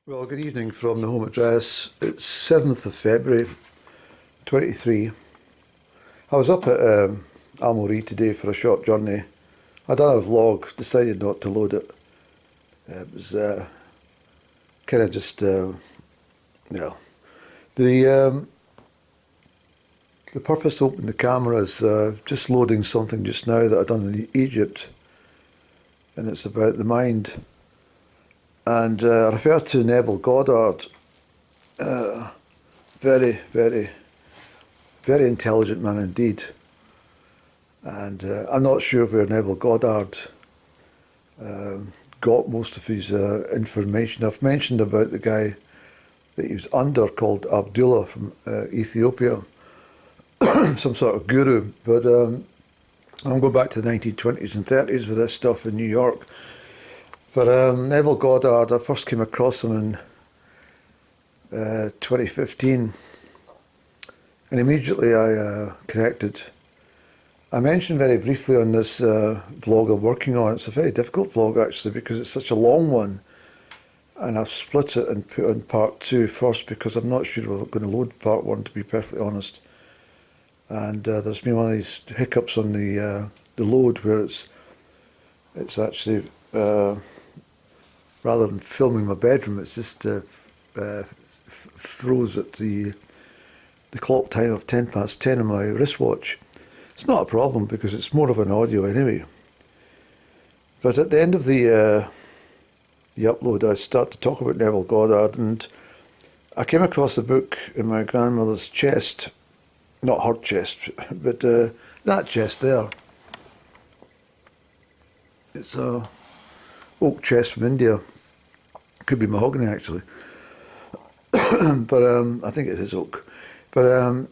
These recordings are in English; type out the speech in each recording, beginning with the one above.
Well, good evening from the home address. It's 7th of February, 23. I was up at Almory today for a short journey. I'd done a vlog, decided not to load it. It was kind of just, well, the purpose of opening the camera is just loading something just now that I'd done in Egypt, and it's about the mind. And I refer to Neville Goddard, very, very, very intelligent man indeed. And I'm not sure where Neville Goddard got most of his information. I've mentioned about the guy that he was under called Abdullah from Ethiopia, some sort of guru. But I'm going back to the 1920s and 30s with this stuff in New York. But Neville Goddard, I first came across him in 2015, and immediately I connected. I mentioned very briefly on this vlog I'm working on, it's a very difficult vlog actually because it's such a long one, and I've split it and put in part two first because I'm not sure we're going to load part one, to be perfectly honest. And there's been one of these hiccups on the load where it's actually rather than filming my bedroom, it's just froze at the clock time of 10 past 10 on my wristwatch. It's not a problem because it's more of an audio anyway. But at the end of the upload, I start to talk about Neville Goddard, and I came across a book in my grandmother's chest, not her chest, but that chest there. It's a oak chest from India. Could be mahogany actually, but I think it is oak. But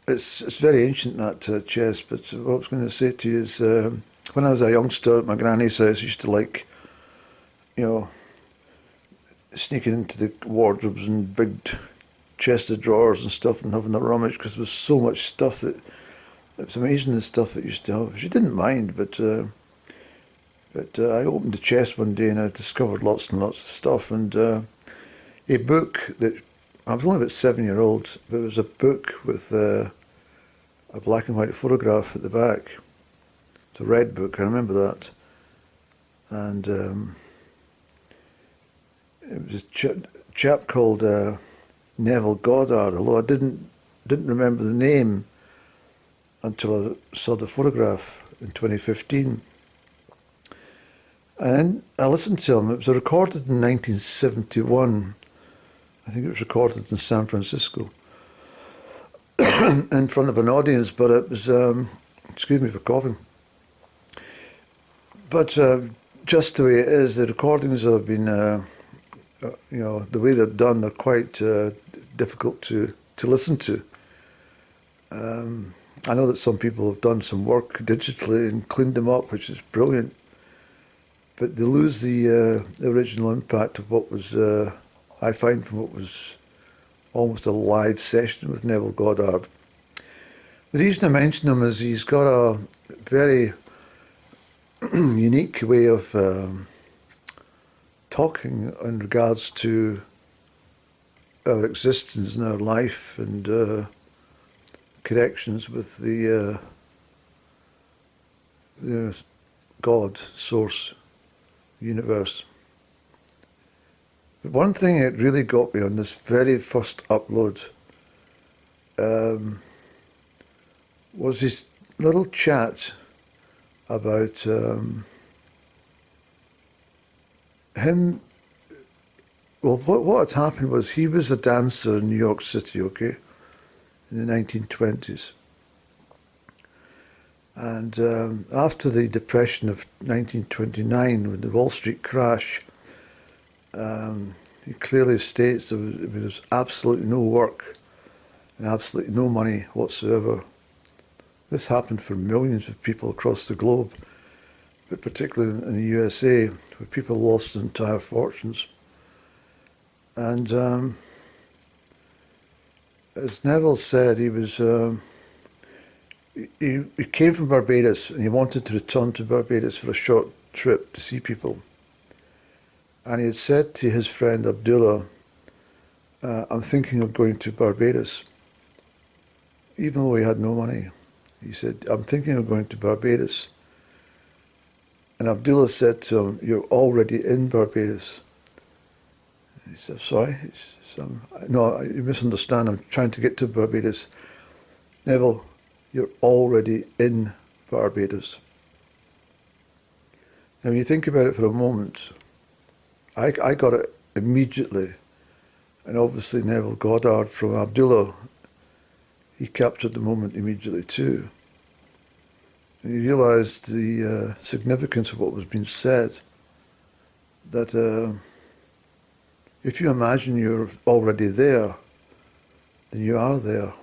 it's very ancient, that chest. But what I was going to say to you is, when I was a youngster at my granny's house, I used to like, sneaking into the wardrobes and big chest of drawers and stuff and having a rummage because there was so much stuff that it was amazing, the stuff it used to have. She didn't mind, but I opened the chest one day and I discovered lots and lots of stuff, and a book that, I was only about 7-year-old, but it was a book with a black and white photograph at the back. It's a red book, I remember that. And it was a chap called Neville Goddard, although I didn't remember the name until I saw the photograph in 2015. And then I listened to him. It was recorded in 1971. I think it was recorded in San Francisco in front of an audience, but it was, excuse me for coughing, but just the way it is, the recordings have been, the way they're done, they're quite difficult to listen to. I know that some people have done some work digitally and cleaned them up, which is brilliant, but they lose the original impact of what was, I find, from what was almost a live session with Neville Goddard. The reason I mention him is he's got a very unique way of talking in regards to our existence and our life and connections with the God, source, universe. But one thing that really got me on this very first upload was this little chat about him. Well, what had happened was he was a dancer in New York City, okay, in the 1920s. And after the Depression of 1929, when the Wall Street crash, he clearly states there was absolutely no work and absolutely no money whatsoever. This happened for millions of people across the globe, but particularly in the USA, where people lost their entire fortunes. And as Neville said, he was he came from Barbados and he wanted to return to Barbados for a short trip to see people. And he had said to his friend Abdullah, I'm thinking of going to Barbados. Even though he had no money, he said, I'm thinking of going to Barbados. And Abdullah said to him, you're already in Barbados. He said, sorry? He said, no, you misunderstand. I'm trying to get to Barbados. Neville, you're already in Barbados. Now, when you think about it for a moment, I got it immediately. And obviously Neville Goddard from Abdullah, he captured the moment immediately too. And he realised the significance of what was being said, that if you imagine you're already there, then you are there.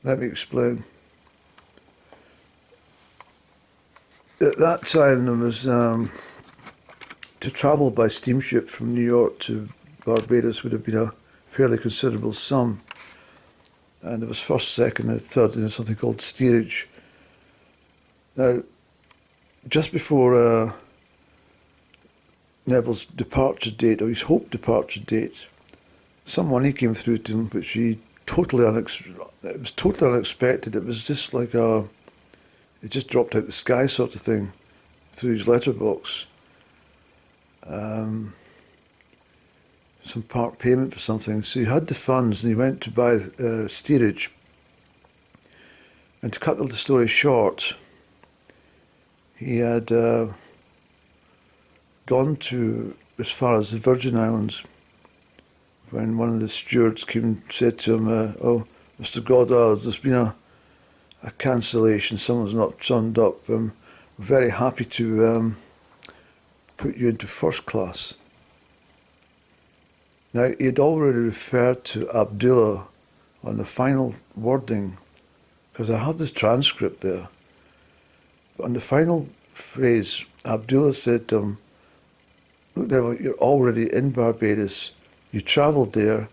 Let me explain. At that time, there was to travel by steamship from New York to Barbados would have been a fairly considerable sum. And there was first, second, and third, and something called steerage. Now, just before Neville's departure date, or his hoped departure date, some money came through to him, which it was totally unexpected. It was just like it just dropped out the sky sort of thing through his letterbox. Some part payment for something. So he had the funds and he went to buy steerage. And to cut the story short, he had gone to as far as the Virgin Islands when one of the stewards came and said to him, oh, Mr. Goddard, there's been a cancellation, someone's not turned up. I'm very happy to put you into first class. Now, he had already referred to Abdullah on the final wording, because I have this transcript there. But on the final phrase, Abdullah said to him, look, Neville, you're already in Barbados. You travelled there,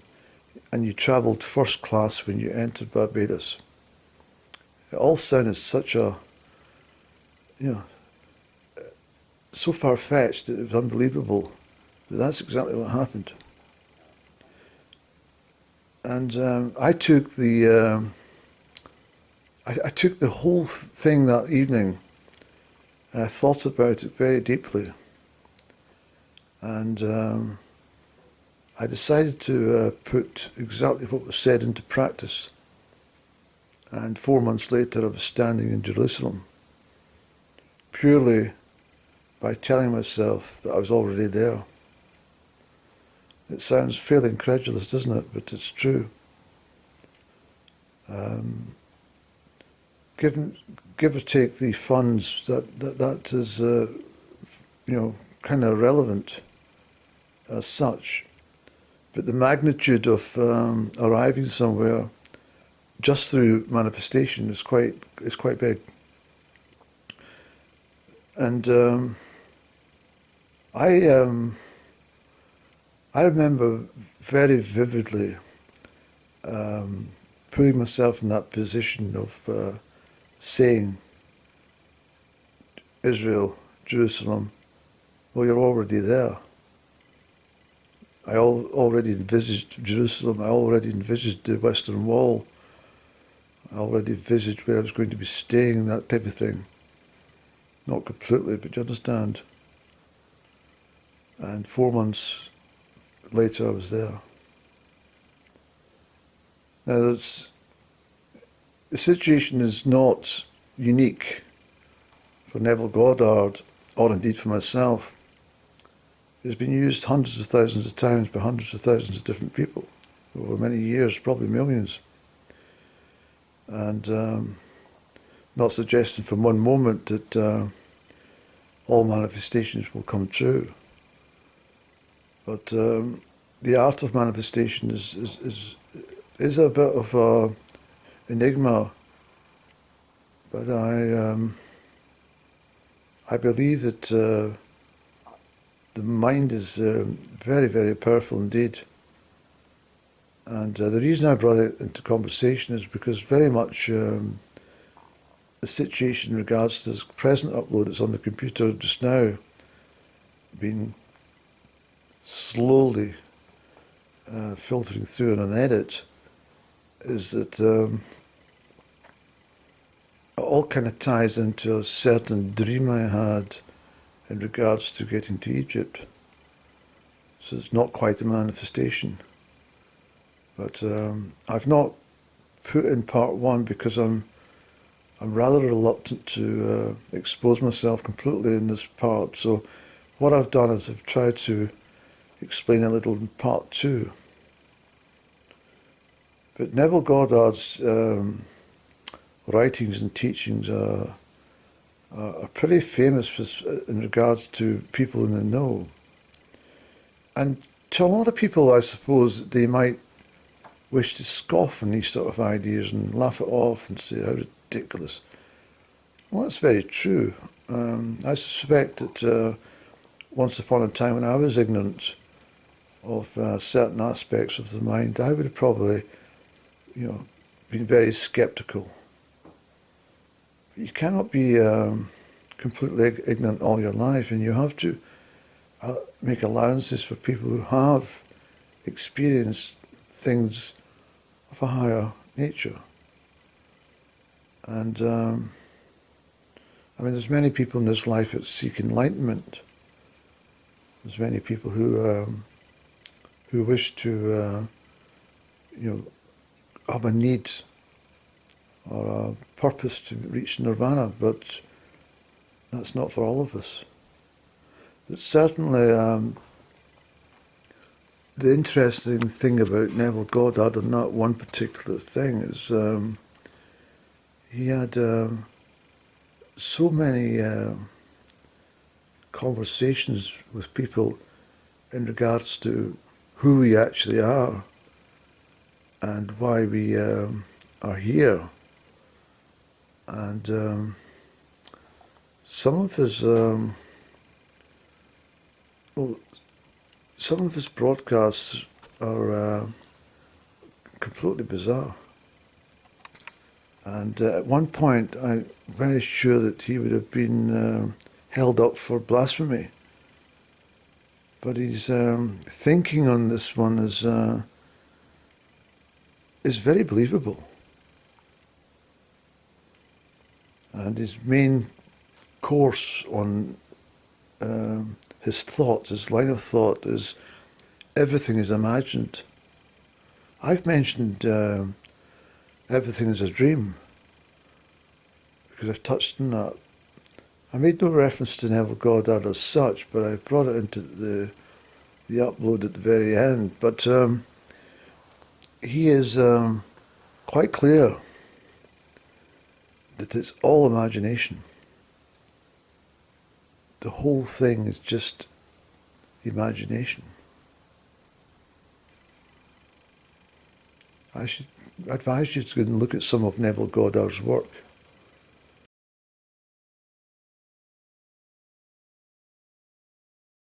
and you travelled first class when you entered Barbados. It all sounded such a, so far-fetched that it was unbelievable. But that's exactly what happened. And I took the whole thing that evening, and I thought about it very deeply. And I decided to put exactly what was said into practice. And 4 months later, I was standing in Jerusalem, purely by telling myself that I was already there. It sounds fairly incredulous, doesn't it? But it's true. Give or take the funds, that is, kind of irrelevant as such. But the magnitude of arriving somewhere just through manifestation is quite big. And I remember very vividly putting myself in that position of saying, Israel, Jerusalem, well, you're already there. I already envisaged Jerusalem, I already envisaged the Western Wall, I already envisaged where I was going to be staying, that type of thing. Not completely, but you understand. And 4 months later I was there. Now the situation is not unique for Neville Goddard, or indeed for myself. It's been used hundreds of thousands of times by hundreds of thousands of different people over many years, probably millions. And not suggesting from one moment that all manifestations will come true. But the art of manifestation is a bit of an enigma. But I believe that the mind is very, very powerful indeed. And the reason I brought it into conversation is because very much the situation in regards to this present upload that's on the computer just now, been slowly filtering through in an edit is that it all kind of ties into a certain dream I had in regards to getting to Egypt. So it's not quite a manifestation. But I've not put in part one because I'm rather reluctant to expose myself completely in this part. So what I've done is I've tried to explain a little in part two. But Neville Goddard's writings and teachings are pretty famous in regards to people in the know. And to a lot of people, I suppose, they might wish to scoff on these sort of ideas and laugh it off and say, how ridiculous. Well, that's very true. I suspect that once upon a time when I was ignorant of certain aspects of the mind, I would have probably, been very sceptical. You cannot be completely ignorant all your life, and you have to make allowances for people who have experienced things of a higher nature. And there's many people in this life that seek enlightenment. There's many people who wish to, have a need or a purpose to reach nirvana, but that's not for all of us. But certainly, the interesting thing about Neville Goddard and that one particular thing is he had so many conversations with people in regards to who we actually are and why we are here. And some of his broadcasts are completely bizarre. And at one point, I'm very sure that he would have been held up for blasphemy. But his thinking on this one is very believable. And his main course on his thoughts, his line of thought is everything is imagined. I've mentioned everything is a dream because I've touched on that. I made no reference to Neville Goddard as such, but I brought it into the upload at the very end. But he is quite clear that it's all imagination. The whole thing is just imagination. I should advise you to go and look at some of Neville Goddard's work.